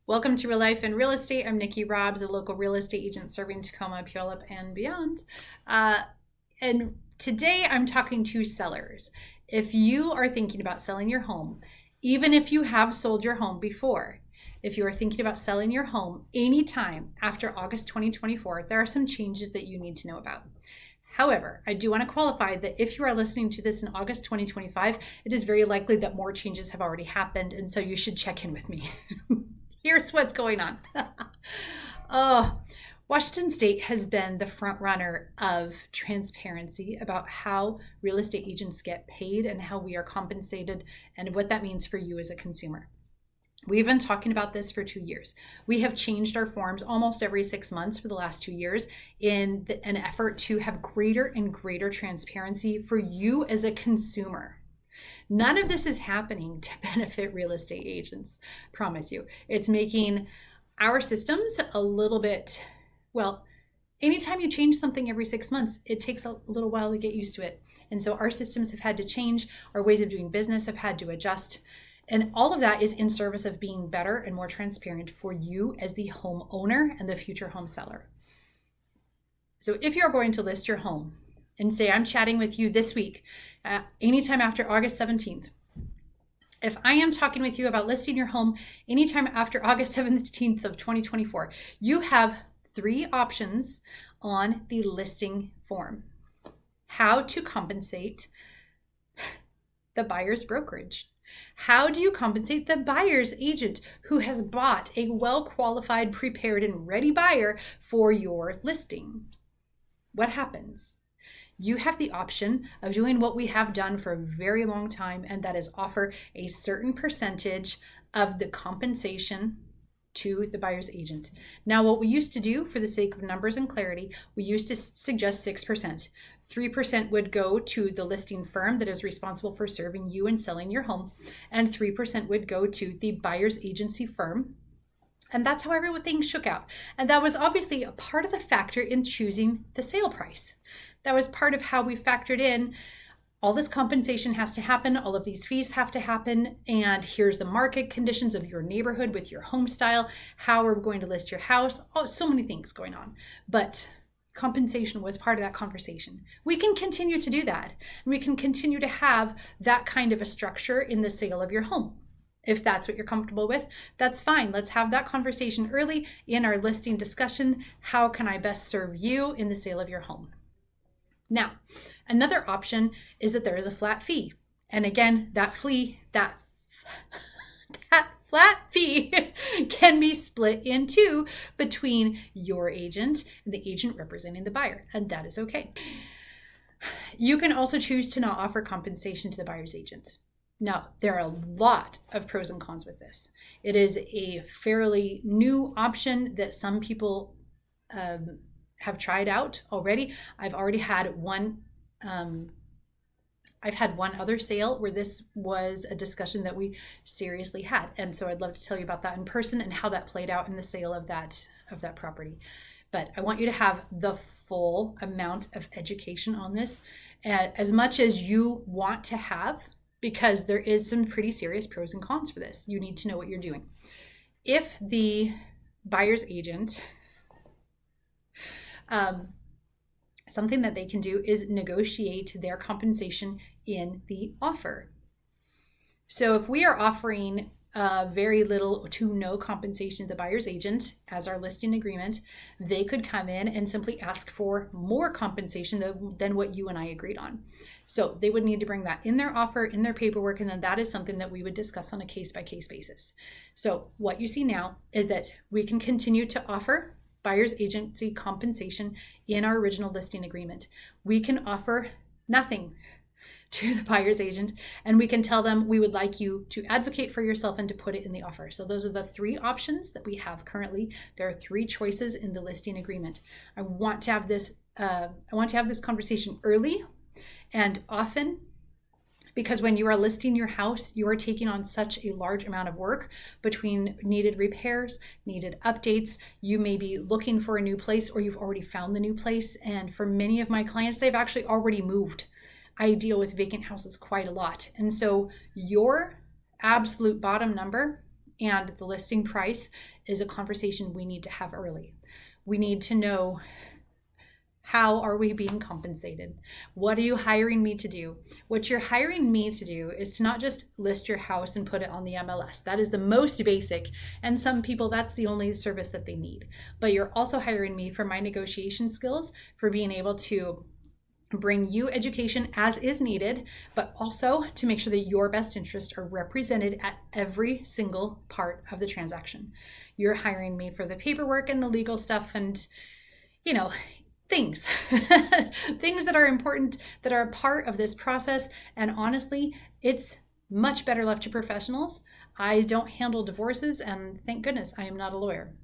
Welcome to Real Life in Real Estate. I'm Nikki Robbs, a local real estate agent serving Tacoma, Puyallup, and beyond. And today I'm talking to sellers. If you are thinking about selling your home, even if you have sold your home before, if you are thinking about selling your home anytime after August 2024, there are some changes that you need to know about. However, I do want to qualify that if you are listening to this in August 2025, it is very likely that more changes have already happened, and so you should check in with me. Here's what's going on. Washington State has been the front runner of transparency about how real estate agents get paid and how we are compensated and what that means for you as a consumer. We've been talking about this for 2 years. We have changed our forms almost every 6 months for the last 2 years in an effort to have greater and greater transparency for you as a consumer. None of this is happening to benefit real estate agents, promise you. It's making our systems a little bit, anytime you change something every 6 months, it takes a little while to get used to it. And so our systems have had to change, our ways of doing business have had to adjust. And all of that is in service of being better and more transparent for you as the homeowner and the future home seller. So if you're going to list your home, and say I'm chatting with you this week, anytime after August 17th. If I am talking with you about listing your home anytime after August 17th of 2024, you have 3 options on the listing form. How to compensate the buyer's brokerage. How do you compensate the buyer's agent who has bought a well-qualified, prepared, and ready buyer for your listing? What happens? You have the option of doing what we have done for a very long time, and that is offer a certain percentage of the compensation to the buyer's agent. Now, what we used to do for the sake of numbers and clarity, we used to suggest 6%. 3% would go to the listing firm that is responsible for serving you and selling your home, and 3% would go to the buyer's agency firm. And that's how everything shook out. And that was obviously a part of the factor in choosing the sale price. That was part of how we factored in all this compensation has to happen, all of these fees have to happen, and here's the market conditions of your neighborhood with your home style, how we're going to list your house, so many things going on. But compensation was part of that conversation. We can continue to do that. And we can continue to have that kind of a structure in the sale of your home. If that's what you're comfortable with, that's fine. Let's have that conversation early in our listing discussion. How can I best serve you in the sale of your home? Now, another option is that there is a flat fee. And again, that flat fee can be split in two between your agent and the agent representing the buyer, and that is okay. You can also choose to not offer compensation to the buyer's agent. Now, there are a lot of pros and cons with this. It is a fairly new option that some people have tried out already. I've already had one. I've had one other sale where this was a discussion that we seriously had, and so I'd love to tell you about that in person and how that played out in the sale of that property. But I want you to have the full amount of education on this, as much as you want to have, because there is some pretty serious pros and cons for this. You need to know what you're doing. If the buyer's agent, something that they can do is negotiate their compensation in the offer. So if we are offering very little to no compensation to the buyer's agent as our listing agreement, they could come in and simply ask for more compensation than what you and I agreed on. So they would need to bring that in their offer, in their paperwork, and then that is something that we would discuss on a case-by-case basis. So what you see now is that we can continue to offer buyer's agency compensation in our original listing agreement. We can offer nothing to the buyer's agent, and we can tell them we would like you to advocate for yourself and to put it in the offer. So those are the 3 options that we have currently. There are 3 choices in the listing agreement. I want to have this conversation early and often, because when you are listing your house, you are taking on such a large amount of work between needed repairs, needed updates. You may be looking for a new place, or you've already found the new place. And for many of my clients, they've actually already moved. I deal with vacant houses quite a lot. And so your absolute bottom number and the listing price is a conversation we need to have early. We need to know, how are we being compensated? What are you hiring me to do? What you're hiring me to do is to not just list your house and put it on the MLS. That is the most basic. And some people, that's the only service that they need. But you're also hiring me for my negotiation skills, for being able to bring you education as is needed, but also to make sure that your best interests are represented at every single part of the transaction. You're hiring me for the paperwork and the legal stuff and, things things that are important, that are a part of this process. And honestly, it's much better left to professionals. I don't handle divorces, and thank goodness I am not a lawyer,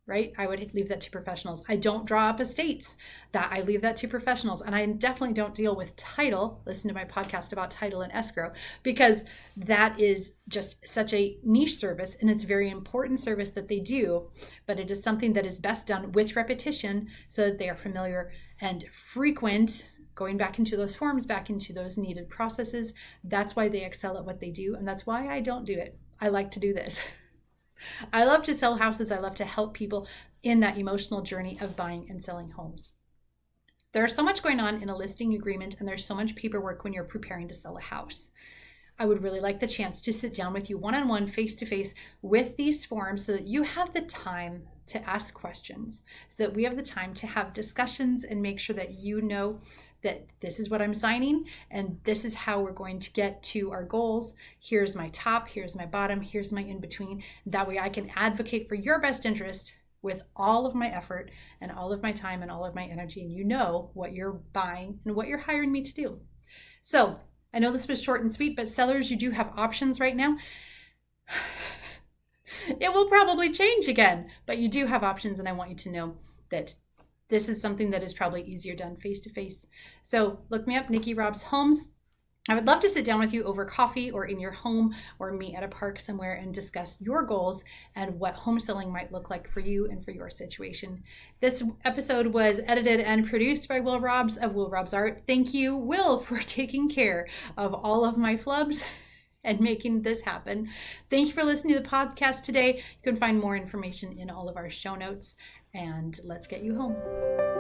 right? I would leave that to professionals. I don't draw up estates. That I leave that to professionals. And I definitely don't deal with title. Listen to my podcast about title and escrow, because that is just such a niche service, and it's a very important service that they do, but it is something that is best done with repetition so that they are familiar and frequent, going back into those forms, back into those needed processes. That's why they excel at what they do, and that's why I don't do it. I like to do this. I love to sell houses. I love to help people in that emotional journey of buying and selling homes. There's so much going on in a listing agreement, and there's so much paperwork when you're preparing to sell a house. I would really like the chance to sit down with you one-on-one, face-to-face with these forms, so that you have the time to ask questions, so that we have the time to have discussions and make sure that you know that this is what I'm signing and this is how we're going to get to our goals. Here's my top, here's my bottom, here's my in-between. That way I can advocate for your best interest with all of my effort and all of my time and all of my energy, and you know what you're buying and what you're hiring me to do. So I know this was short and sweet, but sellers, you do have options right now. It will probably change again, but you do have options, and I want you to know that this is something that is probably easier done face-to-face. So look me up, Nikki Robs Homes. I would love to sit down with you over coffee or in your home or meet at a park somewhere and discuss your goals and what home selling might look like for you and for your situation. This episode was edited and produced by Will Robs of Will Robs Art. Thank you, Will, for taking care of all of my flubs and making this happen. Thank you for listening to the podcast today. You can find more information in all of our show notes, and let's get you home.